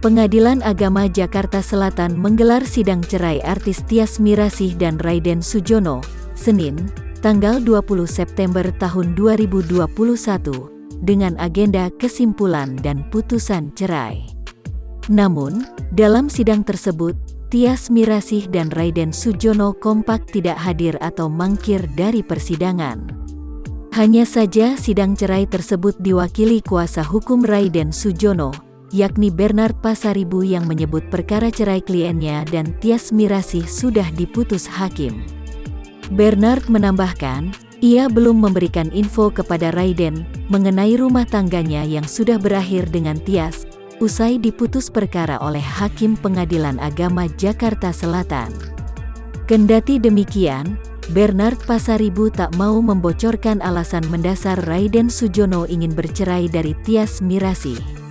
Pengadilan Agama Jakarta Selatan menggelar sidang cerai artis Tyas Mirasih dan Raiden Sujono, Senin, tanggal 20 September tahun 2021, dengan agenda kesimpulan dan putusan cerai. Namun, dalam sidang tersebut, Tyas Mirasih dan Raiden Sujono kompak tidak hadir atau mangkir dari persidangan. Hanya saja sidang cerai tersebut diwakili kuasa hukum Raiden Sujono, yakni Bernard Pasaribu yang menyebut perkara cerai kliennya dan Tyas Mirasih sudah diputus hakim. Bernard menambahkan, ia belum memberikan info kepada Raiden mengenai rumah tangganya yang sudah berakhir dengan Tyas, usai diputus perkara oleh Hakim Pengadilan Agama Jakarta Selatan. Kendati demikian, Bernard Pasaribu tak mau membocorkan alasan mendasar Raiden Sujono ingin bercerai dari Tyas Mirasih.